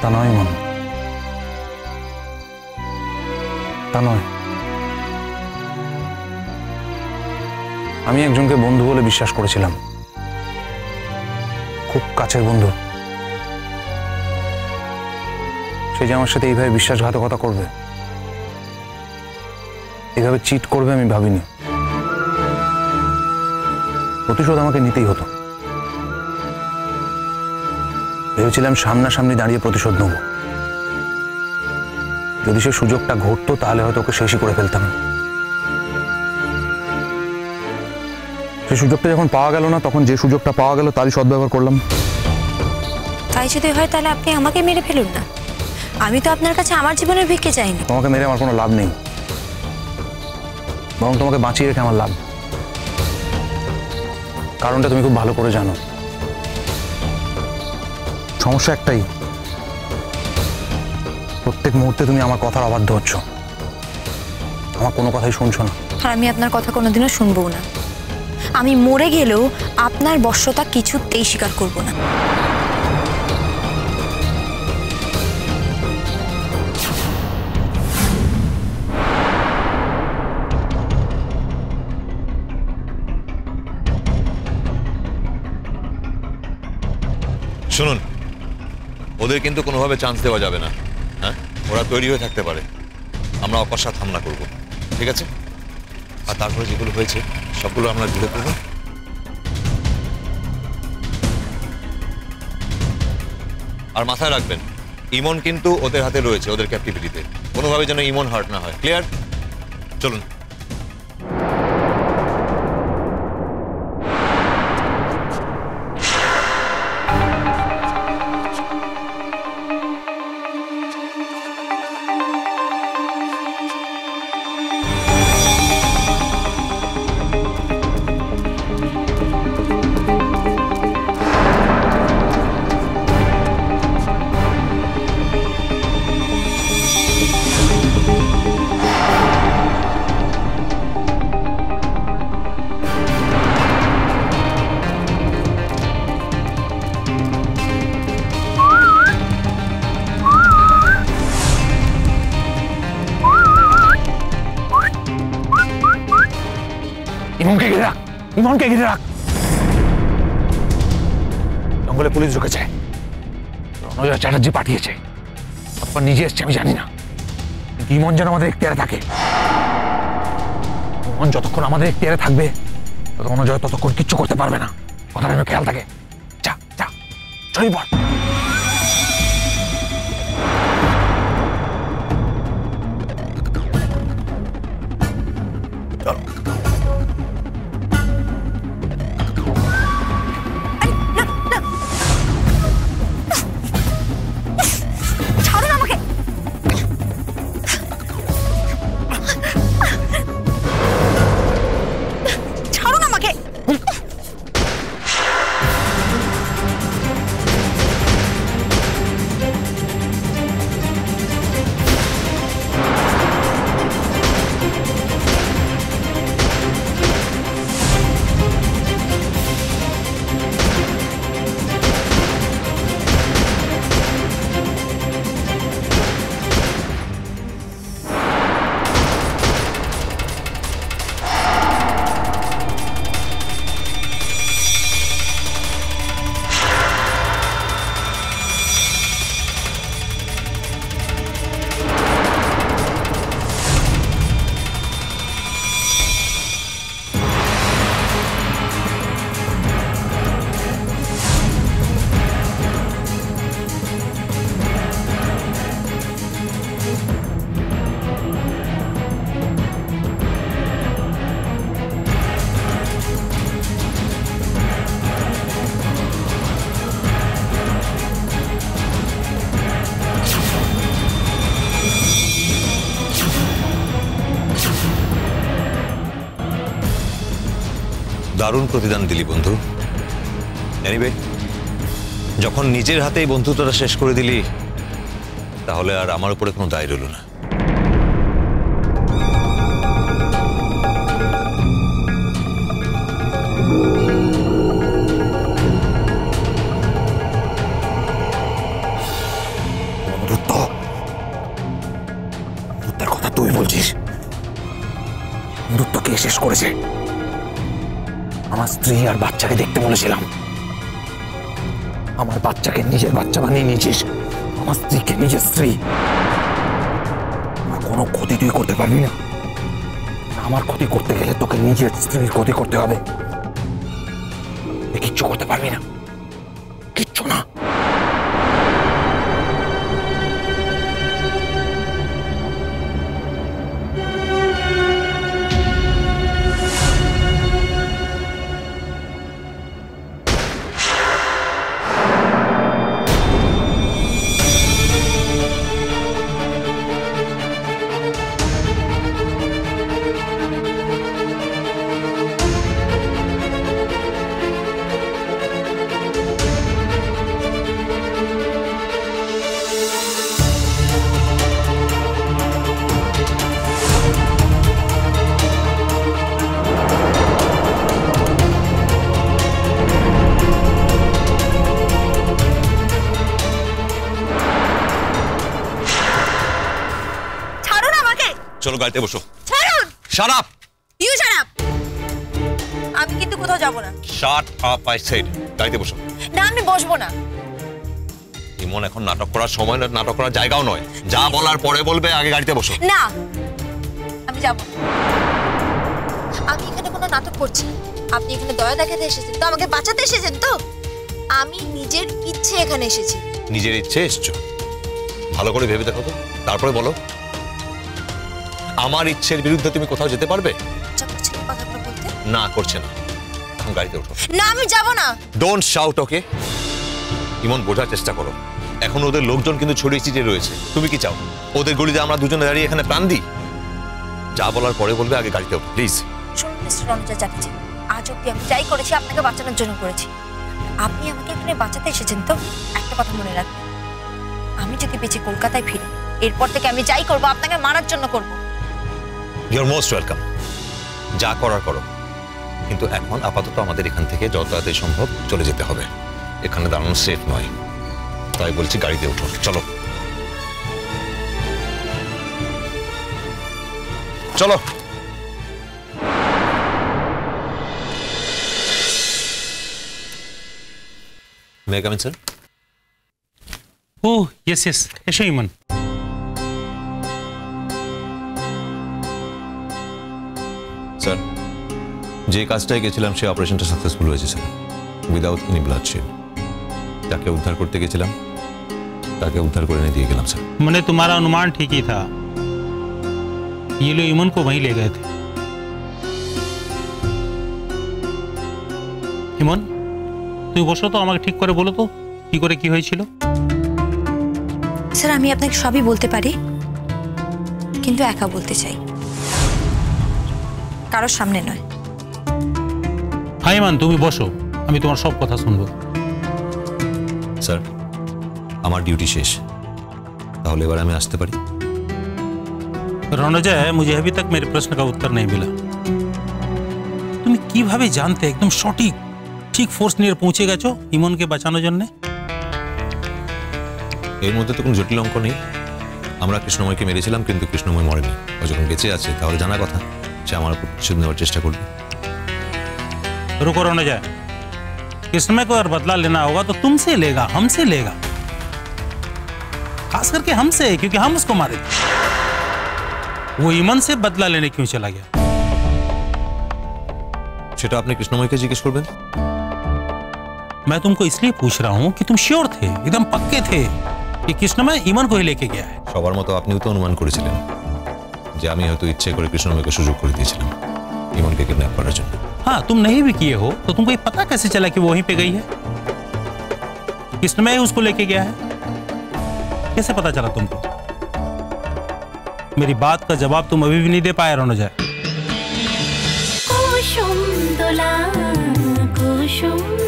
তা নয় ইমন, তা নয়। আমি একজনকে বন্ধু বলে বিশ্বাস করেছিলাম, খুব কাছের বন্ধু। সে যে আমার সাথে এইভাবে বিশ্বাসঘাতকতা করবে, এইভাবে চিট করবে আমি ভাবিনি। প্রতিশোধ আমাকে নিতেই হতো। ভেবেছিলাম সামনাসামনি দাঁড়িয়ে প্রতিশোধ নেব। যদি সে সুযোগটা ঘটতো তাহলে হয়তো ওকে শেষই করে ফেলতাম। সে সুযোগটা যখন পাওয়া গেল না, তখন যে সুযোগটা পাওয়া গেল তারই সদ্ব্যবহার করলাম। তাই যদি হয় তাহলে আপনি আমাকে মেরে ফেলুন না। আমি তো আপনার কাছে আমার জীবনের ভিক্ষে চাইনি। তোমাকে মেরে আমার কোনো লাভ নেই, বরং তোমাকে বাঁচিয়ে রেখে আমার লাভ। কারণটা তুমি খুব ভালো করে জানো। সমস্যা একটাই, প্রত্যেক মুহূর্তে তুমি আমার কথার অবাধ্য হচ্ছ, আমার কোনো কথাই শুনছো না। আর আমি আপনার কথা কোনোদিনও শুনবো না। আমি মরে গেলেও আপনার বশ্যতা কিছুতেই স্বীকার করব না। শুনুন, ওদের কিন্তু কোনোভাবে চান্স দেওয়া যাবে না। হ্যাঁ, ওরা তৈরি হয়ে থাকতে পারে, আমরা অকস্মাৎ হামলা করব, ঠিক আছে? আর তারপরে যেগুলো হয়েছে সবগুলো আমরা ঘিরে করব। আর মাথায় রাখবেন, ইমন কিন্তু ওদের হাতে রয়েছে, ওদের ক্যাপটিভিটিতে। কোনোভাবে যেন ইমন হার্ট না হয়। ক্লিয়ার? চলুন। ইমনকে ঘিরে রাখ, ইমনকে ঘিরে রাখ। জঙ্গলে পুলিশ ঢুকেছে, রণজয় চ্যাটার্জি পাঠিয়েছে, তারপর নিজে এসছে আমি জানি না। ইমন যেন আমাদের এখতিয়ারে থাকে। ইমন যতক্ষণ আমাদের এখতিয়ারে থাকবে, রণজয় ততক্ষণ কিচ্ছু করতে পারবে না। কথাটা যেন খেয়াল থাকে। যা যা, ছড়িয়ে পড়। দারুণ প্রতিদান দিলি বন্ধু। এনিওয়ে, যখন নিজের হাতেই বন্ধুত্বটা শেষ করে দিলি, তাহলে আর আমার উপরে কোনো দায় রইল না। শেষ করেছে। আমার স্ত্রী আর বাচ্চাকে দেখতে বলেছিলাম, আমার বাচ্চাকে নিজের বাচ্চা বানিয়ে নিয়েছিস, আমার স্ত্রীকে নিজের স্ত্রী। আমার কোনো ক্ষতি তুই করতে পারবি না। আমার ক্ষতি করতে গেলে তোকে নিজের স্ত্রীর ক্ষতি করতে হবে। কিচ্ছু করতে পারবি না, কিচ্ছু না। চলো গাড়িতে বসো। ছাড়ুন। Shut up. You shut up. আমি কিন্তু কোথাও যাব না। Shut up I said. গাড়িতে বসো। না আমি বসবো না। ইমন এখন নাটক করার সময় না, নাটক করার জায়গাও নয়। যা বলার পরে বলবে, আগে গাড়িতে বসো। না আমি যাব না। আমি এখানে কোনো নাটক করছি না। আপনি এখানে দয়া দেখাতে এসেছেন তো, আমাকে বাঁচাতে এসেছেন তো। আমি নিজের ইচ্ছে এখানে এসেছি। নিজের ইচ্ছে এসছো? ভালো করে ভেবে দেখো তো, তারপরে বলো। আমার ইচ্ছের বিরুদ্ধে তুমি কোথাও যেতে পারবে? ইচ্ছা করছে না কথাগুলো বলতে? না, করছে না। এখন গাড়িতে ওঠো। না আমি যাব না। ডোন্ট শাউট, ওকে? ইমন, বোঝার চেষ্টা করো। এখন ওদের লোকজন কিন্তু ছড়িয়ে ছিটিয়ে রয়েছে। তুমি কি চাও ওদের গলিতে আমরা দুজনে দাঁড়িয়ে এখানে প্রাণ দিই? যা বলার পরে বলবে, আগে গাড়িতে ওঠো প্লিজ। শুনুন মিস্টার রণজয় চ্যাটার্জি, আজ অব্দি আমি যাই করেছি আপনাকে বাঁচানোর জন্য করেছি। আপনি আমাকে এখানে বাঁচাতে এসেছেন তো। একটা কথা মনে রাখবেন, আমি যদি বেঁচে কলকাতায় ফিরি, এরপর থেকে আমি যাই করব আপনাকে মারার জন্য করব। Your most welcome. যা করার করো, কিন্তু এখন আপাতত আমাদের এখান থেকে যত তাড়াতাড়ি সম্ভব চলে যেতে হবে। এখানে দাঁড়ানো সেফ নয়, তাই বলছি গাড়িতে ওঠো। চলো চলো। May I come in, sir? Oh, yes, yes. এসো ইমন। স্যার, যে কাজটায় গেছিলাম সেই অপারেশনটা সাকসেসফুল হয়েছে স্যার, উইদাউট এনি ব্লাডশেড। তাকে উদ্ধার করতে গেছিলাম, তাকে উদ্ধার করে এনে দিয়ে গেলাম স্যার। मैंने तुम्हारा अनुमान ठीक ही था। ये लोग इमन को वहीं ले गए थे। ইমন, তুমি বসো তো, আমাকে ঠিক করে বলো তো কি করে কি হয়েছিল। স্যার আমি আপনাকে সবই বলতে পারি, কিন্তু একা বলতে চাই, কারোর সামনে নয়। হ্যাঁ ইমন, তুমি বসো, আমি তোমার সব কথা শুনবো। স্যার, আমার ডিউটি শেষ, তাহলে এবার আমি আসতে পারি? রণজয়, मुझे अभी तक मेरे प्रश्न का उत्तर नहीं मिला। তুমি কিভাবে জানতে একদম সঠিক ঠিক ফোর্স নিয়ে পৌঁছে গেছো ইমনকে বাঁচানোর জন্য? এর মধ্যে তো কোনো জটিল অঙ্ক নেই। আমরা কৃষ্ণময়কে মেরেছিলাম, কিন্তু কৃষ্ণময় মরেনি। ও যখন বেঁচে আছে তাহলে জানা কথা সে আমার উপর প্রতিশোধ নেওয়ার চেষ্টা করবে। रुको रौनजय, कृष्णमय को अगर बदला लेना होगा तो तुमसे लेगा, हमसे लेगा, खास करके हमसे, क्योंकि हम उसको मारे थे। वो इमन से बदला लेने क्यों चला गया? সেটা আপনি কৃষ্ণময়কে জিজ্ঞেস করবেন। मैं तुमको इसलिए पूछ रहा हूं कि तुम श्योर थे, एकदम पक्के थे कि कृष्णमय इमन को ही लेके गया है। সবার মতো আপনিও তো অনুমান করেছিলেন যে আমি হয়তো ইচ্ছে করে কৃষ্ণময়কে সুযোগ করে দিয়েছিলাম ইমনকে কিডন্যাপ করার জন্য। हाँ, तुम नहीं भी किए हो तो तुमको ये पता कैसे चला कि वो वहीं पे गई है? कृष्णमय उसको लेके गया है, कैसे पता चला तुमको? मेरी बात का जवाब तुम अभी भी नहीं दे पाए रौनजय। कुसुम